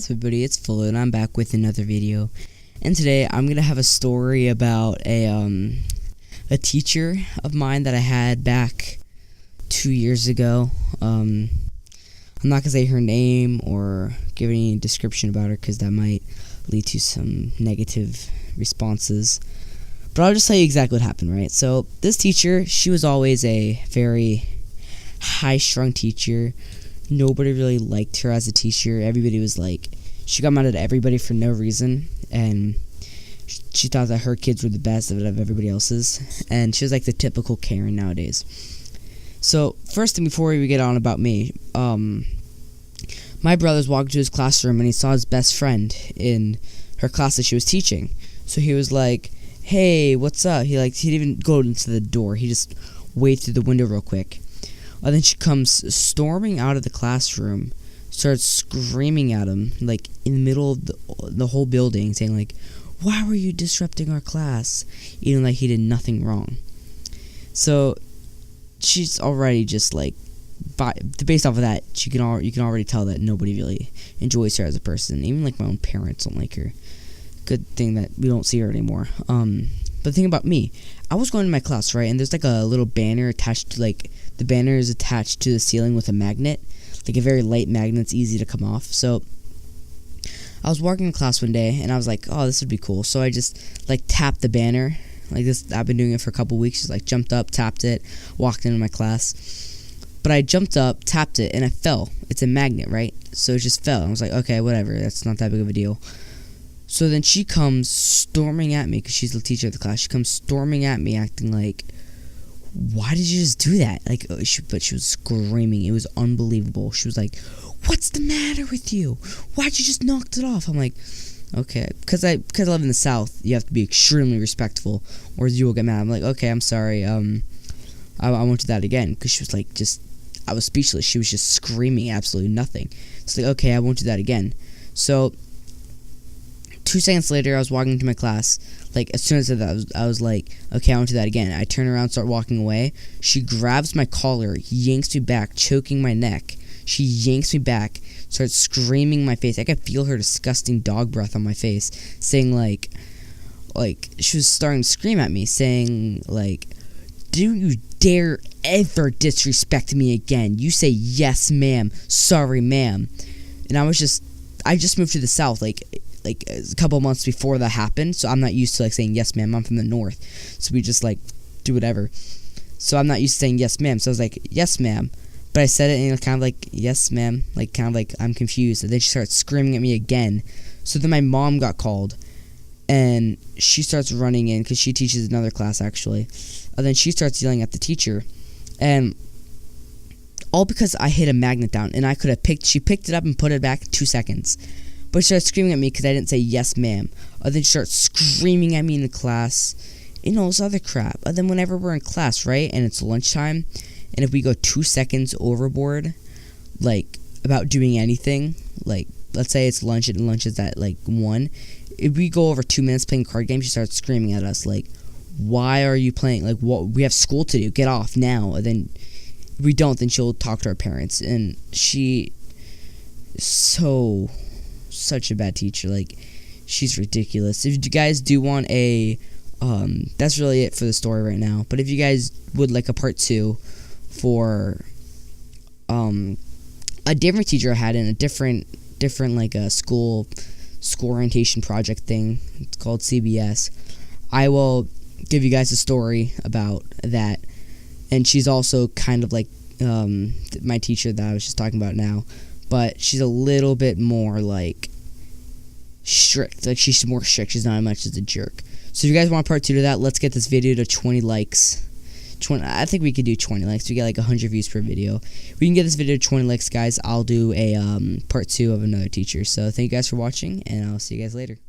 What's up, everybody? It's Fuller, and I'm back with another video. And today I'm gonna have a story about a teacher of mine that I had back 2 years ago. I'm not gonna say her name or give any description about her because that might lead to some negative responses. But I'll just tell you exactly what happened, right? So this teacher, she was always a very high-strung teacher. Nobody really liked her as a teacher. Everybody was like, she got mad at everybody for no reason, and she thought that her kids were the best out of everybody else's, and she was like the typical Karen nowadays. So first thing before we get on about me, my brother's walked to his classroom and he saw his best friend in her class that she was teaching. So he was like, "Hey, what's up?" He didn't even go into the door. He just waved through the window real quick. And then she comes storming out of the classroom, starts screaming at him, like, in the middle of the whole building, saying, like, "Why were you disrupting our class?" Even like he did nothing wrong. So, she's already just, like, based off of that, you can already tell that nobody really enjoys her as a person. Even, like, my own parents don't like her. Good thing that we don't see her anymore. But the thing about me, I was going to my class, right, and there's, like, a little banner attached to, like, the banner is attached to the ceiling with a magnet, like a very light magnet. It's easy to come off. So I was walking in class one day, and I was like, "Oh, this would be cool." So I just like tapped the banner, like this. I've been doing it for a couple weeks. Just like jumped up, tapped it, walked into my class. But I jumped up, tapped it, and I fell. It's a magnet, right? So it just fell. I was like, okay, whatever. That's not that big of a deal. So then she comes storming at me because she's the teacher of the class. She comes storming at me, acting like, "Why did you just do that?" Like, but she was screaming. It was unbelievable. She was like, "What's the matter with you? Why'd you just knock it off?" I'm like, okay, because I live in the South, you have to be extremely respectful, or you will get mad. I'm like, okay, I'm sorry. I won't do that again, because she was like, I was speechless. She was just screaming absolutely nothing. It's like, okay, I won't do that again. So 2 seconds later, I was walking to my class. Like, as soon as I said that, I was like, okay, I won't do that again. I turn around, start walking away. She grabs my collar, yanks me back, choking my neck. She yanks me back, starts screaming in my face. I could feel her disgusting dog breath on my face, saying, like, she was starting to scream at me, saying, like, "Do you dare ever disrespect me again? You say yes, ma'am. Sorry, ma'am." And I just moved to the South, like a couple months before that happened, so I'm not used to, like, saying yes, ma'am. I'm from the North, so we just, like, do whatever. So I'm not used to saying yes, ma'am. So I was like, "Yes, ma'am," but I said it and kind of like, "Yes, ma'am," like, kind of like I'm confused. And then she starts screaming at me again. So then my mom got called, and she starts running in because she teaches another class, actually. And then she starts yelling at the teacher, and all because I hit a magnet down, and she picked it up and put it back in 2 seconds. But she started screaming at me because I didn't say yes, ma'am. And then she starts screaming at me in the class and all this other crap. And then whenever we're in class, right, and it's lunchtime, and if we go 2 seconds overboard, like, about doing anything, like, let's say it's lunch and lunch is at, like, 1. If we go over 2 minutes playing card games, she starts screaming at us, like, "Why are you playing? Like, what? We have school to do. Get off now." And then if we don't, then she'll talk to our parents. And she is such a bad teacher. Like, she's ridiculous. If you guys do want that's really it for the story right now. But if you guys would like a part 2 for a different teacher I had in a different like a school orientation project thing, it's called CBS, I will give you guys a story about that. And she's also kind of like my teacher that I was just talking about now, but she's a little bit more, like, strict. Like, she's more strict. She's not as much as a jerk. So if you guys want part 2 to that, let's get this video to 20 likes. I think we could do 20 likes. We get like 100 views per video. If we can get this video to 20 likes, guys, I'll do a part 2 of another teacher. So thank you guys for watching, and I'll see you guys later.